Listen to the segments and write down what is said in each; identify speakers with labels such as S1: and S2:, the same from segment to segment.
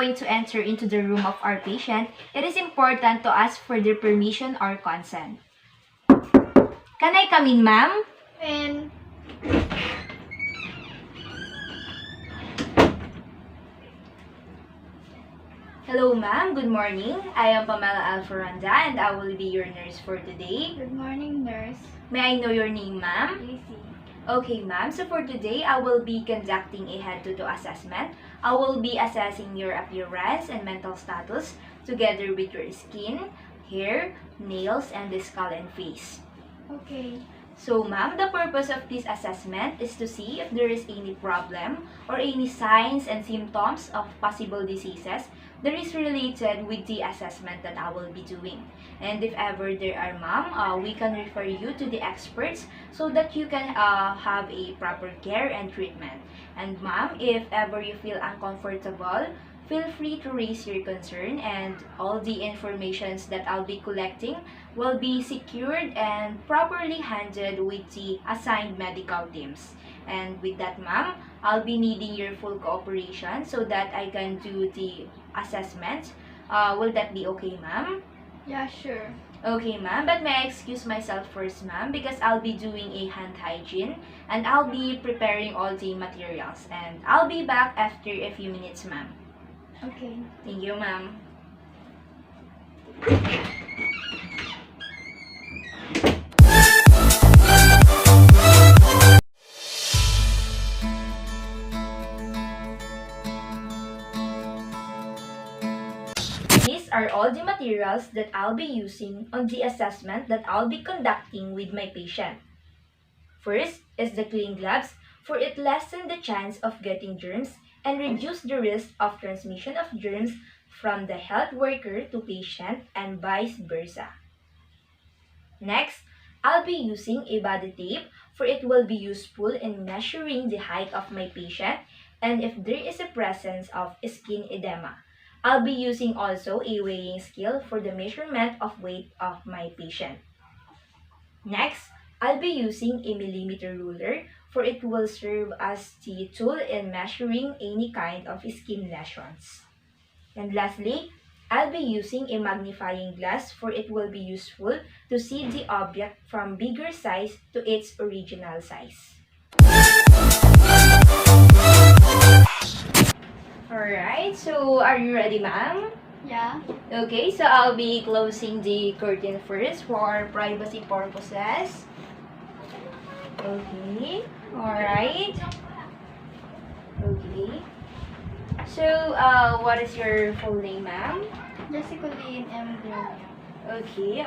S1: going to enter into the room of our patient, it is important to ask for their permission or consent. Can I come in, ma'am?
S2: And
S1: Hello, ma'am. Good morning. I am Pamela Alforanda and I will be your nurse for today.
S2: good morning, nurse.
S1: May I know your name, ma'am?
S2: Easy.
S1: Okay, ma'am. So for today, I will be conducting a head-to-toe assessment. I will be assessing your appearance and mental status together with your skin, hair, nails, and the skull and face.
S2: Okay.
S1: So, ma'am, the purpose of this assessment is to see if there is any problem or any signs and symptoms of possible diseases that is related with the assessment that I will be doing. And if ever there are, ma'am, we can refer you to the experts so that you can have a proper care and treatment. And ma'am, if ever you feel uncomfortable, feel free to raise your concern, and all the informations that I'll be collecting will be secured and properly handled with the assigned medical teams. And with that, ma'am, I'll be needing your full cooperation so that I can do the assessment. Will that be okay, ma'am?
S2: Yeah, sure.
S1: Okay, ma'am, but may I excuse myself first, ma'am, because I'll be doing a hand hygiene and I'll be preparing all the materials. And I'll be back after a few minutes, ma'am.
S2: Okay.
S1: Thank you, ma'am. These are all the materials that I'll be using on the assessment that I'll be conducting with my patient. First is the clean gloves, for it lessens the chance of getting germs and reduce the risk of transmission of germs from the health worker to patient and vice versa. Next, I'll be using a body tape, for it will be useful in measuring the height of my patient and if there is a presence of skin edema. I'll be using also a weighing scale for the measurement of weight of my patient. Next, I'll be using a millimeter ruler, for it will serve as the tool in measuring any kind of skin lesions. And lastly, I'll be using a magnifying glass, for it will be useful to see the object from bigger size to its original size. Alright, so are you ready, ma'am?
S2: Yeah.
S1: Okay, so I'll be closing the curtain first for privacy purposes. Okay, alright. Okay. So, what is your full name, ma'am?
S2: Jessica Lynn M. Gloria.
S1: Okay,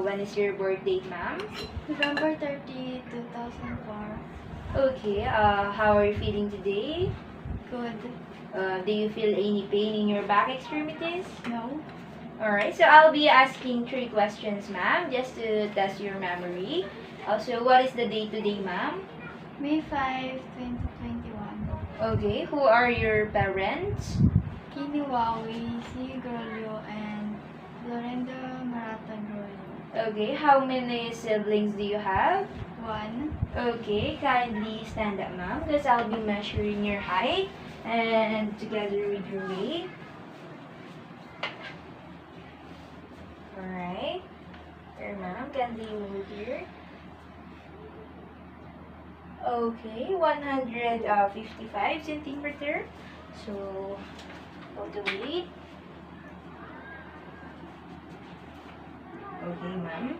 S1: when is your birth date, ma'am?
S2: November 30, 2004.
S1: Okay, how are you feeling today?
S2: Good.
S1: Do you feel any pain in your back extremities?
S2: No.
S1: Alright, so I'll be asking 3 questions, ma'am, just to test your memory. Also, what is the date today, ma'am?
S2: May 5, 2021.
S1: Okay, who are your parents?
S2: Kiniwawi, C. Grolio, and Lorenda Marata Grolio.
S1: Okay, how many siblings do you have?
S2: 1.
S1: Okay, kindly stand up, ma'am, because I'll be measuring your height and together with your weight. Alright. Here, ma'am, kindly move here. Okay, 155 centimeter. So, of the weight. Okay, ma'am.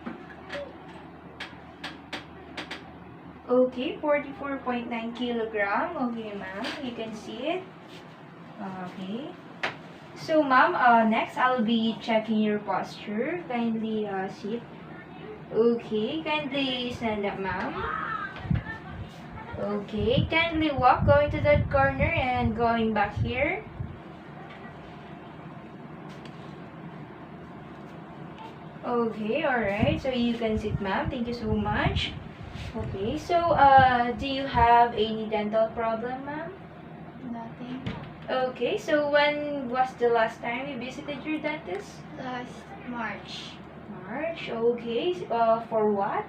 S1: Okay, 44.9 kilogram. Okay, ma'am, you can see it. Okay. So, ma'am, next I'll be checking your posture. Kindly sit. Okay, kindly stand up, ma'am. Okay, kindly walk, going to that corner and going back here. Okay, alright. So you can sit, ma'am. Thank you so much. Okay, so do you have any dental problem, ma'am?
S2: Nothing.
S1: Okay, so when was the last time you visited your dentist?
S2: Last March.
S1: March. Okay, for what?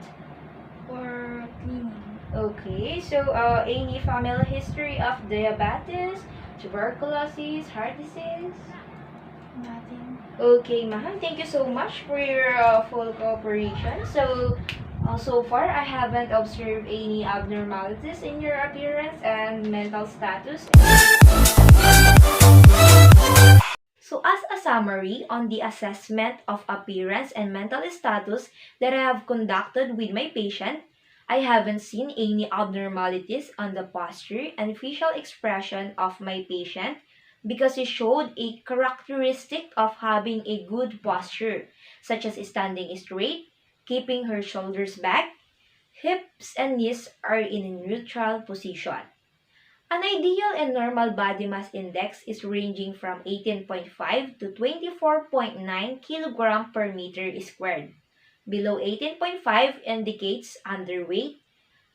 S2: For cleaning.
S1: Okay, so any family history of diabetes, tuberculosis, heart disease?
S2: Nothing.
S1: Okay, ma'am. Thank you so much for your full cooperation. So far, I haven't observed any abnormalities in your appearance and mental status. So, as a summary on the assessment of appearance and mental status that I have conducted with my patient, I haven't seen any abnormalities on the posture and facial expression of my patient because he showed a characteristic of having a good posture, such as standing straight, keeping her shoulders back, hips and knees are in a neutral position. An ideal and normal body mass index is ranging from 18.5 to 24.9 kg per meter squared. Below 18.5 indicates underweight,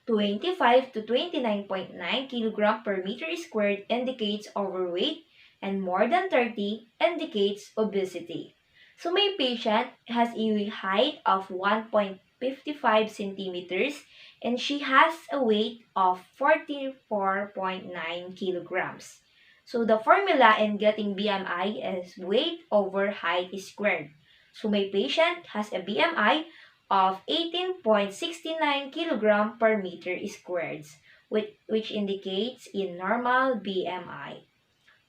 S1: 25 to 29.9 kg per meter squared indicates overweight, and more than 30 indicates obesity. So my patient has a height of 1.55 centimeters and she has a weight of 44.9 kilograms. So the formula in getting BMI is weight over height squared. So my patient has a BMI of 18.69 kilogram per meter squared, which indicates a normal BMI.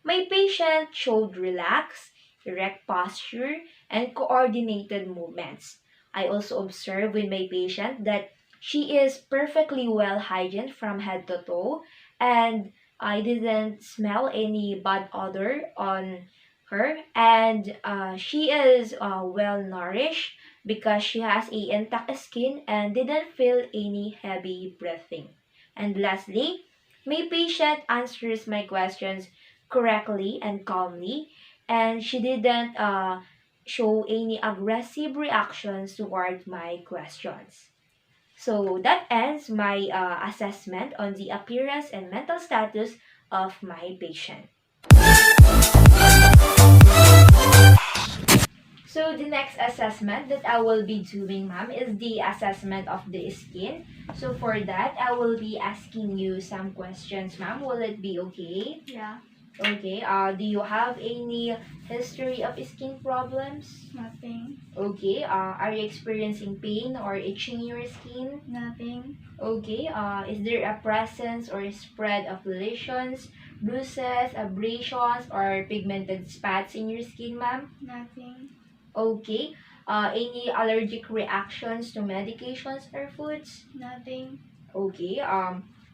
S1: My patient showed relaxed, erect posture, and coordinated movements. I also observed with my patient that she is perfectly well hygiened from head to toe, and I didn't smell any bad odor on her, and she is well nourished because she has a intact skin and didn't feel any heavy breathing. And lastly, my patient answers my questions correctly and calmly, and she didn't show any aggressive reactions toward my questions. So that ends my assessment on the appearance and mental status of my patient. So the next assessment that I will be doing, ma'am, is the assessment of the skin. So for that, I will be asking you some questions, ma'am. Will it be okay?
S2: Yeah.
S1: Okay. Do you have any history of skin problems?
S2: Nothing.
S1: Okay. Are you experiencing pain or itching in your skin?
S2: Nothing.
S1: Okay. Is there a presence or spread of lesions, bruises, abrasions, or pigmented spots in your skin, ma'am?
S2: Nothing.
S1: Okay. Any allergic reactions to medications or foods?
S2: Nothing.
S1: Okay.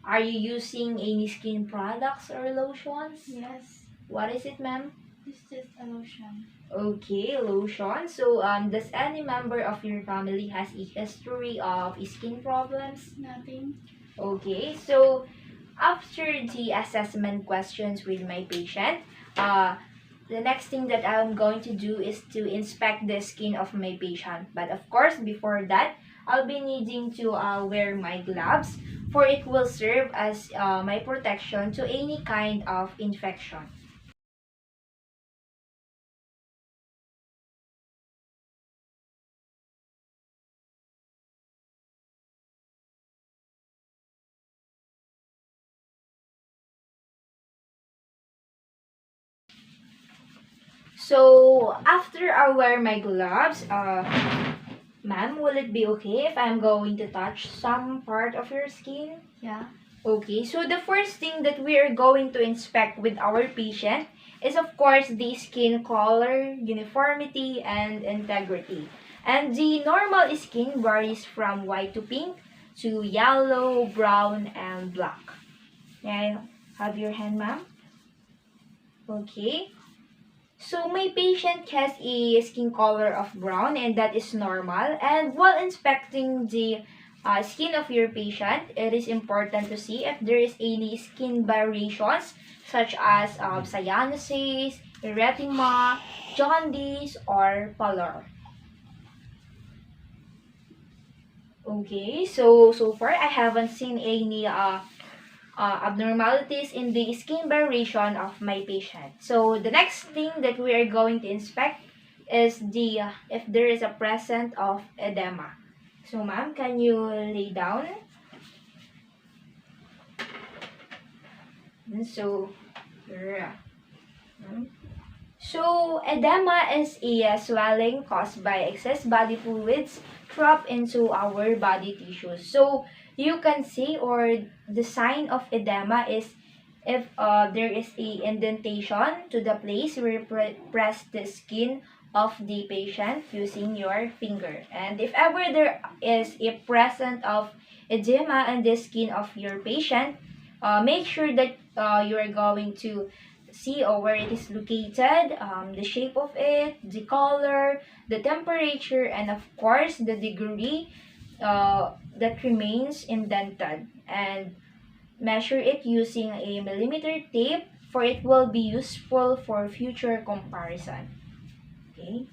S1: Are you using any skin products or lotions?
S2: Yes.
S1: What is it, ma'am?
S2: It's just a lotion.
S1: Okay, lotion. So, does any member of your family has a history of skin problems?
S2: Nothing.
S1: Okay, so after the assessment questions with my patient, the next thing that I'm going to do is to inspect the skin of my patient. But of course, before that, I'll be needing to wear my gloves for it will serve as my protection to any kind of infection. So, after I wear my gloves, ma'am, will it be okay if I'm going to touch some part of your skin?
S2: Yeah.
S1: Okay, so the first thing that we are going to inspect with our patient is of course the skin color, uniformity, and integrity. And the normal skin varies from white to pink to yellow, brown, and black. May I have your hand, ma'am? Okay. So my patient has a skin color of brown and that is normal. And while inspecting the skin of your patient, it is important to see if there is any skin variations such as cyanosis, erythema, jaundice, or pallor. Okay, so far I haven't seen any abnormalities in the skin variation of my patient. So the next thing that we are going to inspect is the if there is a present of edema. So ma'am, can you lay down? And so Yeah. So, edema is a swelling caused by excess body fluids trapped into our body tissues. So, you can see, or the sign of edema is if there is a indentation to the place where you press the skin of the patient using your finger. And if ever there is a presence of edema on the skin of your patient, make sure that you are going to see where it is located, the shape of it, the color, the temperature, and of course the degree that remains indented. And measure it using a millimeter tape for it will be useful for future comparison. Okay.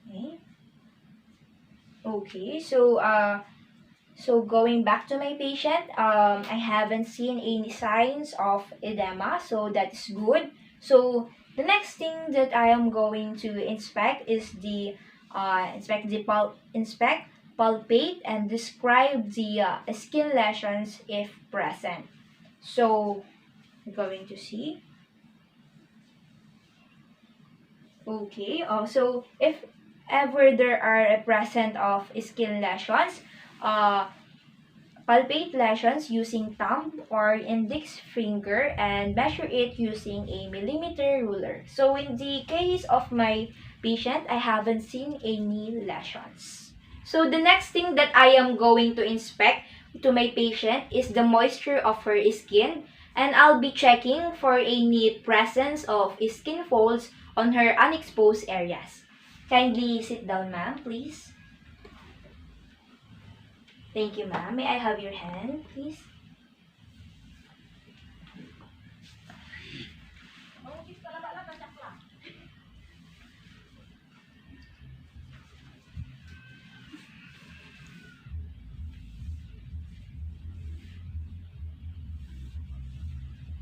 S1: Okay. Okay. So going back to my patient, I haven't seen any signs of edema, so that's good. So the next thing that I am going to inspect is the inspect, palpate, and describe the skin lesions if present. So we're going to see. Okay. So if ever there are a present of skin lesions, uh, palpate lesions using thumb or index finger and measure it using a millimeter ruler. So in the case of my patient, I haven't seen any lesions. So the next thing that I am going to inspect to my patient is the moisture of her skin, and I'll be checking for any presence of skin folds on her unexposed areas. Kindly sit down, ma'am, please. Thank you, ma'am. May I have your hand, please?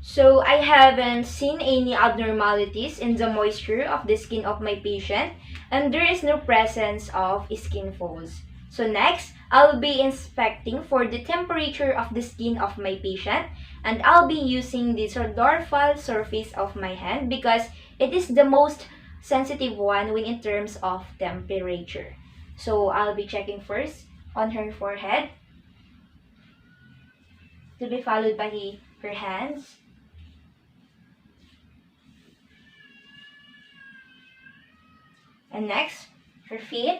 S1: So I haven't seen any abnormalities in the moisture of the skin of my patient, and there is no presence of skin folds. So next, I'll be inspecting for the temperature of the skin of my patient, and I'll be using the dorsal surface of my hand because it is the most sensitive one when in terms of temperature. So I'll be checking first on her forehead, to be followed by her hands. And next, her feet.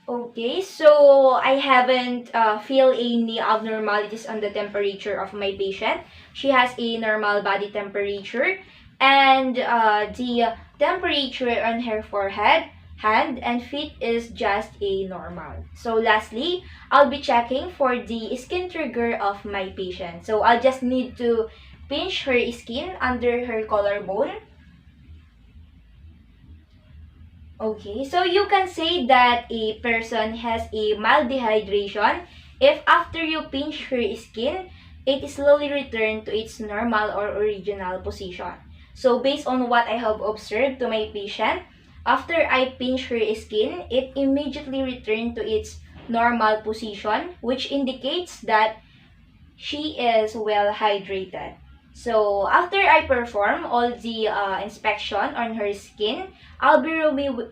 S1: Okay, so I haven't feel any abnormalities on the temperature of my patient. She has a normal body temperature, and the temperature on her forehead, hand, and feet is just a normal. So lastly, I'll be checking for the skin trigger of my patient. So I'll just need to pinch her skin under her collarbone. Okay, so you can say that a person has a mild dehydration if after you pinch her skin, it slowly returns to its normal or original position. So based on what I have observed to my patient, after I pinch her skin, it immediately returned to its normal position, which indicates that she is well hydrated. So after I perform all the inspection on her skin, I'll be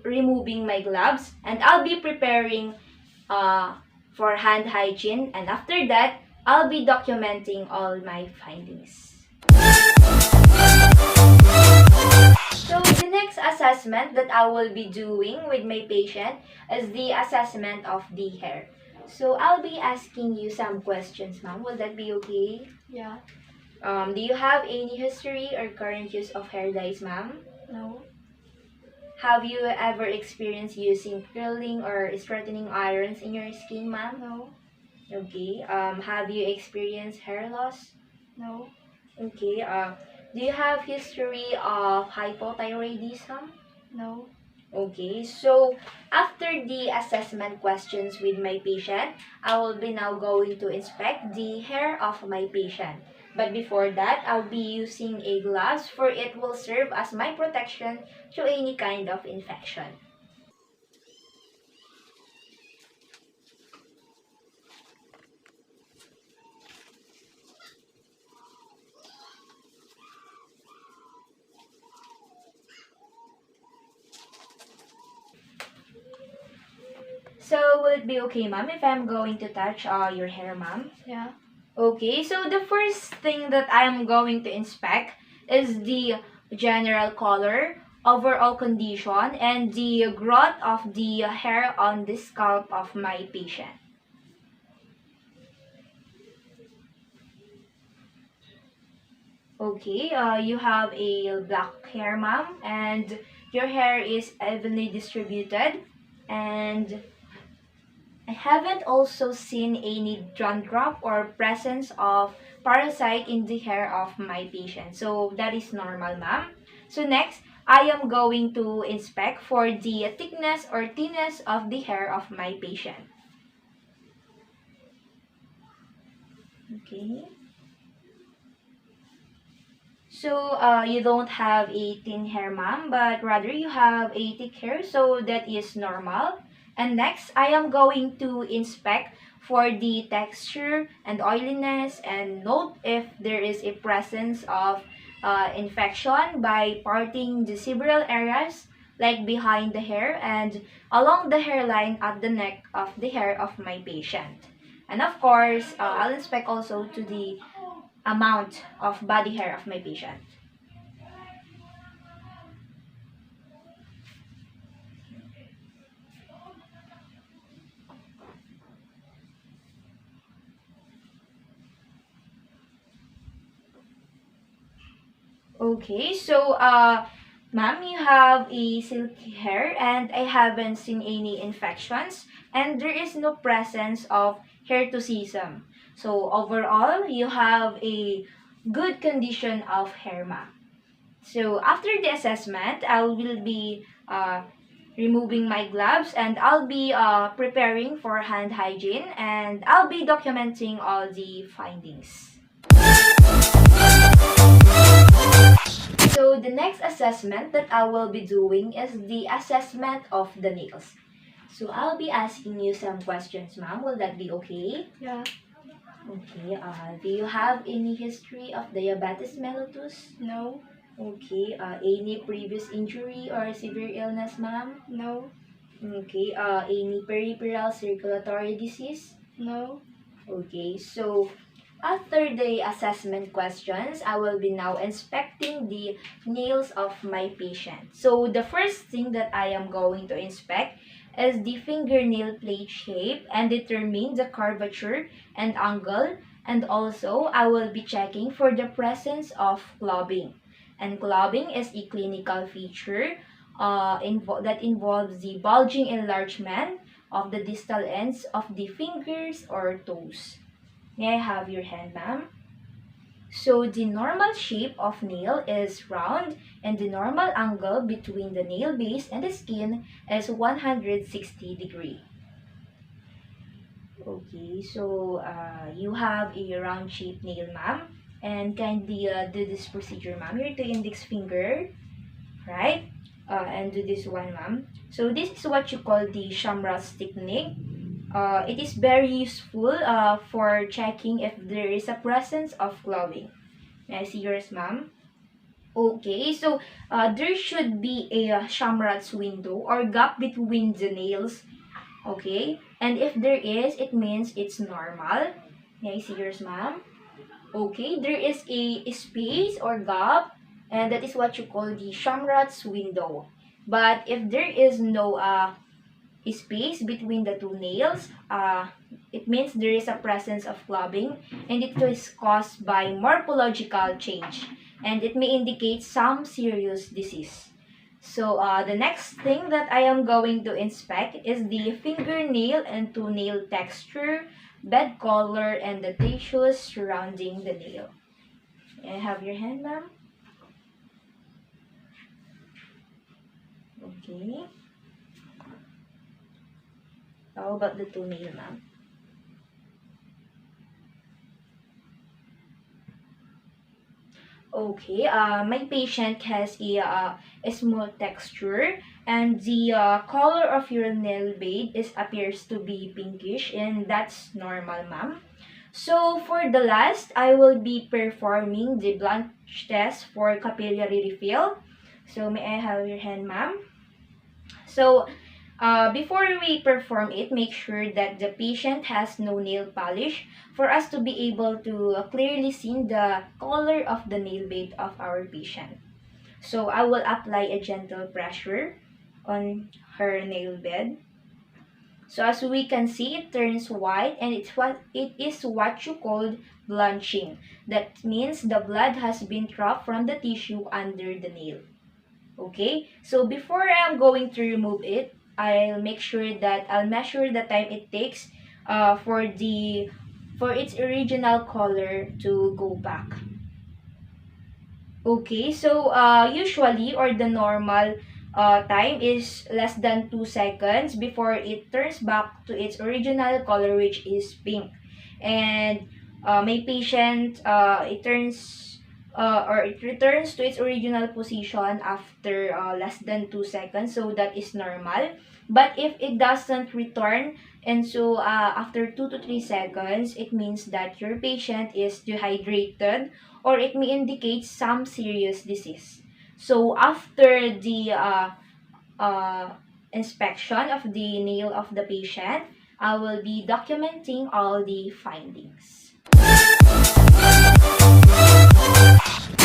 S1: removing my gloves and I'll be preparing uh, for hand hygiene, and after that, I'll be documenting all my findings. So the next assessment that I will be doing with my patient is the assessment of the hair. So I'll be asking you some questions, ma'am. Will that be okay?
S2: Yeah.
S1: Do you have any history or current use of hair dyes, ma'am?
S2: No.
S1: Have you ever experienced using curling or straightening irons in your skin, ma'am?
S2: No.
S1: Okay. Have you experienced hair loss?
S2: No.
S1: Okay. Do you have history of hypothyroidism?
S2: No.
S1: Okay, so after the assessment questions with my patient, I will be now going to inspect the hair of my patient. But before that, I'll be using a gloves for it will serve as my protection to any kind of infection. it be okay, ma'am, if I'm going to touch your hair, ma'am?
S2: Yeah.
S1: Okay, so the first thing that I'm going to inspect is the general color, overall condition, and the growth of the hair on the scalp of my patient. Okay, you have a black hair, ma'am, and your hair is evenly distributed, and I haven't also seen any dandruff or presence of parasite in the hair of my patient. So that is normal, ma'am. So next, I am going to inspect for the thickness or thinness of the hair of my patient. Okay. So you don't have a thin hair, ma'am, but rather you have a thick hair, so that is normal. And next, I am going to inspect for the texture and oiliness and note if there is a presence of infection by parting the several areas like behind the hair and along the hairline at the neck of the hair of my patient. And of course, I'll inspect also to the amount of body hair of my patient. Okay, so ma'am, you have a silky hair and I haven't seen any infections and there is no presence of hirsutism. So overall, you have a good condition of hair, ma'am. So after the assessment, I will be removing my gloves and I'll be preparing for hand hygiene and I'll be documenting all the findings. So the next assessment that I will be doing is the assessment of the nails. So I'll be asking you some questions, ma'am. Will that be okay?
S2: Yeah.
S1: Okay. Do you have any history of diabetes mellitus?
S2: No.
S1: Okay. Any previous injury or severe illness, ma'am?
S2: No.
S1: Okay. Any peripheral circulatory disease?
S2: No.
S1: Okay. So after the assessment questions, I will be now inspecting the nails of my patient. So the first thing that I am going to inspect is the fingernail plate shape and determine the curvature and angle. And also, I will be checking for the presence of clubbing. And clubbing is a clinical feature that involves the bulging enlargement of the distal ends of the fingers or toes. May I have your hand, ma'am? So the normal shape of nail is round and the normal angle between the nail base and the skin is 160 degree. Okay, so you have a round shaped nail, ma'am. And kindly do this procedure, ma'am. Your two index finger, right? And do this one, ma'am. So this is what you call the Shamrat's technique. It is very useful for checking if there is a presence of glowing. May I see yours, ma'am? Okay, so there should be a Shamrat's window or gap between the nails. Okay, and if there is, it means it's normal. May I see yours, ma'am? Okay, there is a space or gap, and that is what you call the Shamrat's window. But if there is no space between the two nails, it means there is a presence of clubbing and it is caused by morphological change and it may indicate some serious disease. So the next thing that I am going to inspect is the fingernail and toenail texture, bed color, and the tissues surrounding the nail. May I have your hand, ma'am? Okay. How about the toenail, ma'am? Okay, my patient has a smooth texture and the color of your nail bed appears to be pinkish and that's normal, ma'am. So for the last, I will be performing the blanch test for capillary refill. So may I have your hand, ma'am? So Before we perform it, make sure that the patient has no nail polish for us to be able to clearly see the color of the nail bed of our patient. So I will apply a gentle pressure on her nail bed. So as we can see, it turns white, and it is what you call blanching. That means the blood has been trapped from the tissue under the nail. Okay, so before I'm going to remove it, I'll measure the time it takes for its original color to go back. Okay, so usually, or the normal time is less than 2 seconds before it turns back to its original color, which is pink. And my patient, it returns to its original position after less than 2 seconds, so that is normal. But if it doesn't return, and so after 2 to 3 seconds, it means that your patient is dehydrated, or it may indicate some serious disease. So after the inspection of the nail of the patient, I will be documenting all the findings.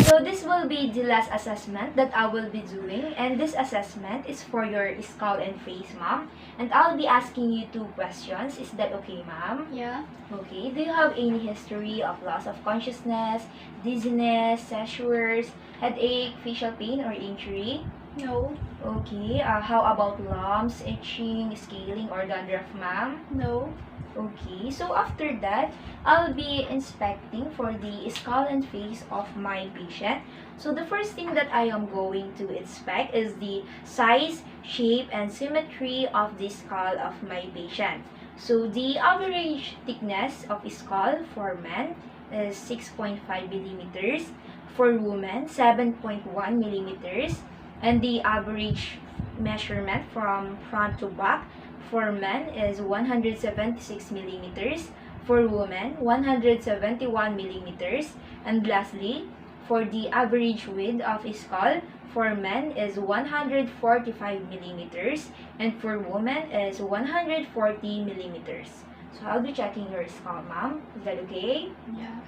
S1: So this will be the last assessment that I will be doing, and this assessment is for your skull and face, ma'am. And I'll be asking you 2 questions. Is that okay, ma'am?
S2: Yeah.
S1: Okay. Do you have any history of loss of consciousness, dizziness, seizures, headache, facial pain, or injury?
S2: No.
S1: Okay. How about lumps, itching, scaling, or dandruff, ma'am?
S2: No.
S1: Okay, so after that, I'll be inspecting for the skull and face of my patient. So the first thing that I am going to inspect is the size, shape, and symmetry of the skull of my patient. So the average thickness of skull for men is 6.5 millimeters, for women 7.1 millimeters, and the average measurement from front to back for men is 176 millimeters, for women 171 millimeters, and lastly, for the average width of a skull for men is 145 millimeters, and for women is 140 millimeters. So I'll be checking your skull, ma'am. Is that okay?
S2: Yeah.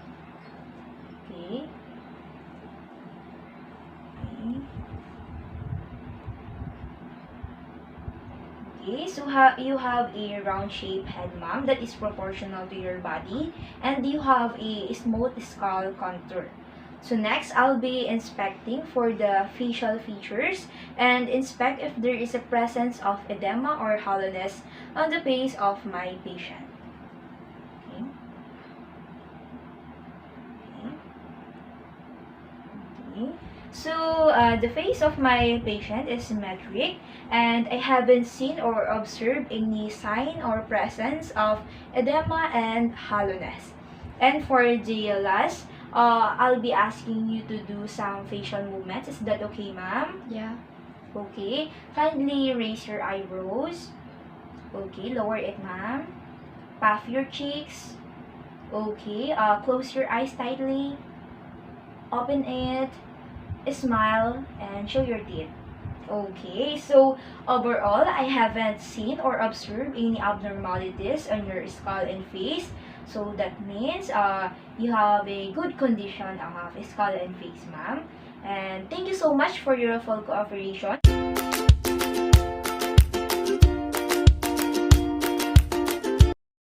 S1: Okay. Okay. Okay, so you have a round shaped head, ma'am, that is proportional to your body, and you have a smooth skull contour. So next, I'll be inspecting for the facial features and inspect if there is a presence of edema or hollowness on the face of my patient. Okay. Okay. Okay. So, the face of my patient is symmetric, and I haven't seen or observed any sign or presence of edema and hollowness. And for the last, I'll be asking you to do some facial movements. Is that okay, ma'am?
S2: Yeah.
S1: Okay. Kindly raise your eyebrows. Okay, lower it, ma'am. Puff your cheeks. Okay, close your eyes tightly. Open it. Smile, and show your teeth. Okay, so overall, I haven't seen or observed any abnormalities on your skull and face. So that means you have a good condition of skull and face, ma'am. And thank you so much for your full cooperation.